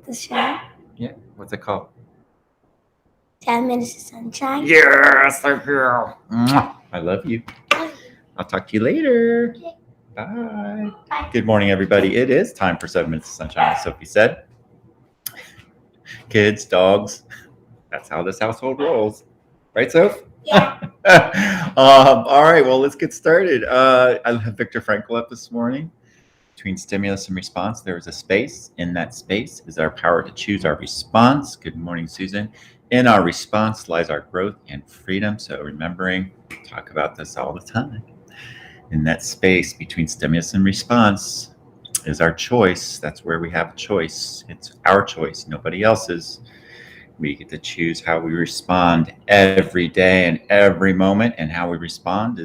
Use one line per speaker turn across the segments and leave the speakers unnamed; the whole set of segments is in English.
the show.
Yeah. What's it called?
10 Minutes of Sunshine.
Yes, thank you. Mwah. I love you. I'll talk to you later.
Okay.
Bye.
Bye.
Good morning, everybody. It is time for 7 Minutes of Sunshine, as Sophie said. Kids, dogs. That's how this household rolls. Right, Soph?
Yeah.
All right, well, let's get started. I have Viktor Frankl up this morning. Between stimulus and response, there is a space. In that space is our power to choose our response. Good morning, Susan. In our response lies our growth and freedom. So remembering, we talk about this all the time. In that space between stimulus and response is our choice. That's where we have a choice. It's our choice, nobody else's. We get to choose how we respond every day and every moment, and how we respond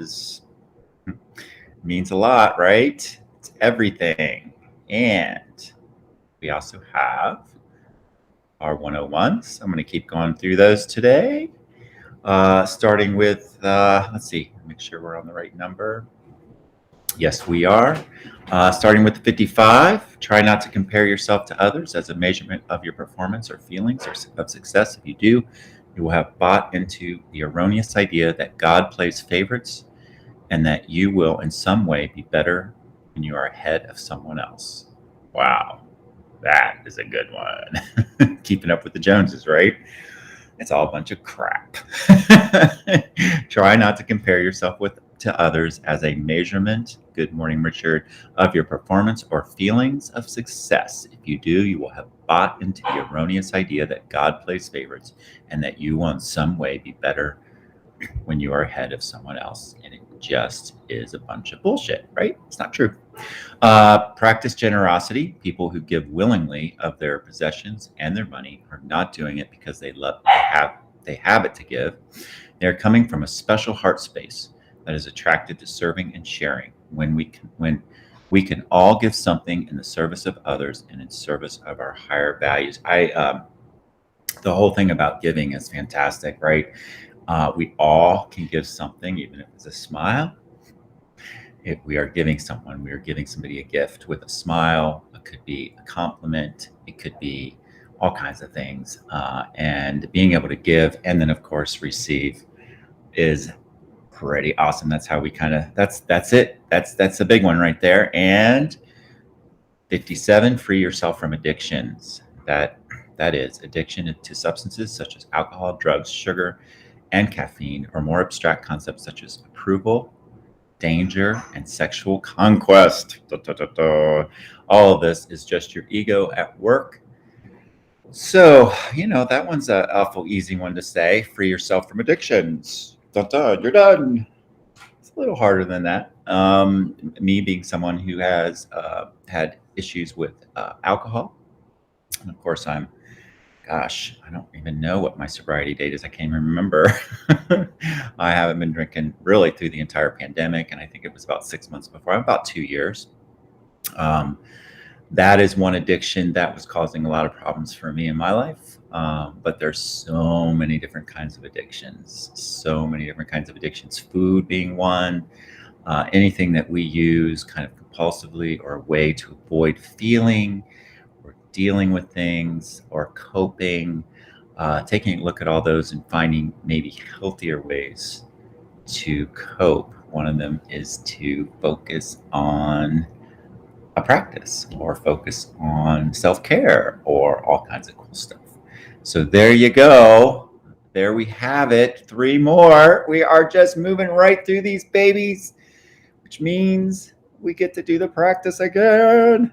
means a lot, right? It's everything. And we also have our 101s. I'm going to keep going through those today. Starting with, let's see, make sure we're on the right number. Yes, we are. Starting with 55, try not to compare yourself to others as a measurement of your performance or feelings or of success. If you do, you will have bought into the erroneous idea that God plays favorites and that you will in some way be better when you are ahead of someone else. Wow, that is a good one. Keeping up with the Joneses, right? It's all a bunch of crap. Try not to compare yourself to others as a measurement, good morning, Richard, of your performance or feelings of success. If you do, you will have bought into the erroneous idea that God plays favorites and that you will in some way be better when you are ahead of someone else. And it just is a bunch of bullshit, right? It's not true. Practice generosity. People who give willingly of their possessions and their money are not doing it because they have it to give. They're coming from a special heart space that is attracted to serving and sharing. When we can all give something in the service of others and in service of our higher values. The whole thing about giving is fantastic, right? We all can give something, even if it's a smile. If we are giving somebody a gift with a smile. It could be a compliment. It could be all kinds of things. And being able to give and then, of course, receive is pretty awesome. That's how we that's it. That's a big one right there. And 57, free yourself from addictions. That is addiction to substances such as alcohol, drugs, sugar, and caffeine, or more abstract concepts such as approval, danger, and sexual conquest. Da, da, da, da. All of this is just your ego at work. So, that one's an awful easy one to say. Free yourself from addictions. Da, da, you're done. It's a little harder than that. Me being someone who has had issues with alcohol. And of course, I don't even know what my sobriety date is. I can't even remember. I haven't been drinking really through the entire pandemic. And I think it was about 6 months before. I'm about 2 years. That is one addiction that was causing a lot of problems for me in my life. But there's so many different kinds of addictions. Food being one. Anything that we use kind of compulsively or a way to avoid feeling or dealing with things or coping, taking a look at all those and finding maybe healthier ways to cope. One of them is to focus on a practice or focus on self-care or all kinds of cool stuff. So there you go. There we have it. 3 more. We are just moving right through these babies, which means we get to do the practice again.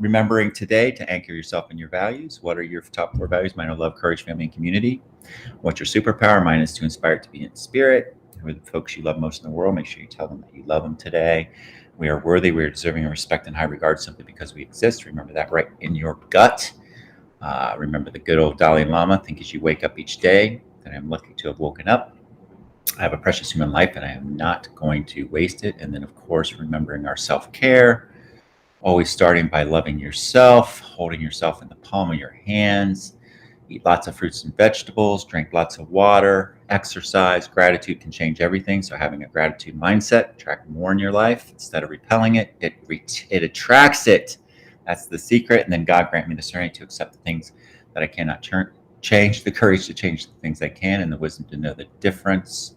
Remembering today to anchor yourself in your values. What are your top 4 values? Mine are love, courage, family, and community. What's your superpower? Mine is to inspire to be in spirit. Who are the folks you love most in the world? Make sure you tell them that you love them today. We are worthy. We are deserving of respect and high regard simply because we exist. Remember that right in your gut. Remember the good old Dalai Lama. Think as you wake up each day that I'm lucky to have woken up. I have a precious human life and I am not going to waste it. And then, of course, remembering our self-care. Always starting by loving yourself, holding yourself in the palm of your hands. Eat lots of fruits and vegetables, drink lots of water, exercise. Gratitude can change everything. So having a gratitude mindset, attract more in your life instead of repelling it. It attracts it. That's the secret. And then God grant me the serenity to accept the things that I cannot change, the courage to change the things I can, and the wisdom to know the difference,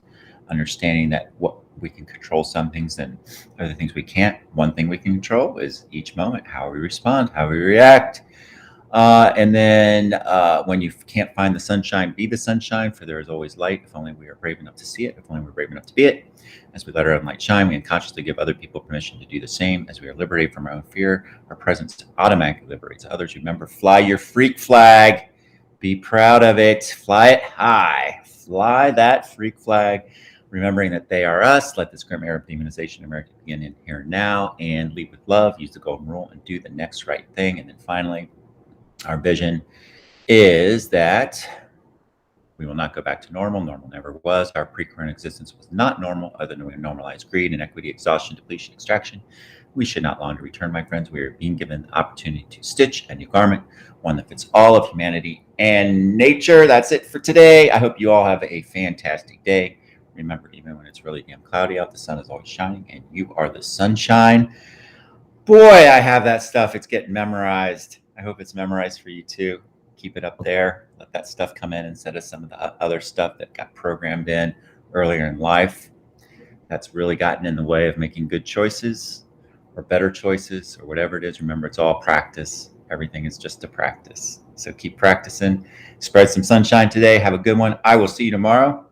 understanding that what we can control some things and other things we can't. One thing we can control is each moment, how we respond, how we react. And then when you can't find the sunshine, be the sunshine, for there is always light. If only we are brave enough to see it, if only we're brave enough to be it. As we let our own light shine, we unconsciously give other people permission to do the same. As we are liberated from our own fear, our presence automatically liberates others. Remember, fly your freak flag. Be proud of it. Fly it high. Fly that freak flag, remembering that they are us. Let this grim era of demonization in America begin in here and now, and lead with love. Use the golden rule and do the next right thing. And then finally, our vision is that we will not go back to normal. Normal never was. Our pre-current existence was not normal, other than we normalized greed, inequity, exhaustion, depletion, extraction. We should not long to return, my friends. We are being given the opportunity to stitch a new garment, one that fits all of humanity and nature. That's it for today. I hope you all have a fantastic day. Remember, even when it's really damn cloudy out, the sun is always shining, and you are the sunshine. Boy, I have that stuff. It's getting memorized. I hope it's memorized for you too. Keep it up there. Let that stuff come in instead of some of the other stuff that got programmed in earlier in life. That's really gotten in the way of making good choices or better choices or whatever it is. Remember, it's all practice. Everything is just a practice. So keep practicing. Spread some sunshine today. Have a good one. I will see you tomorrow.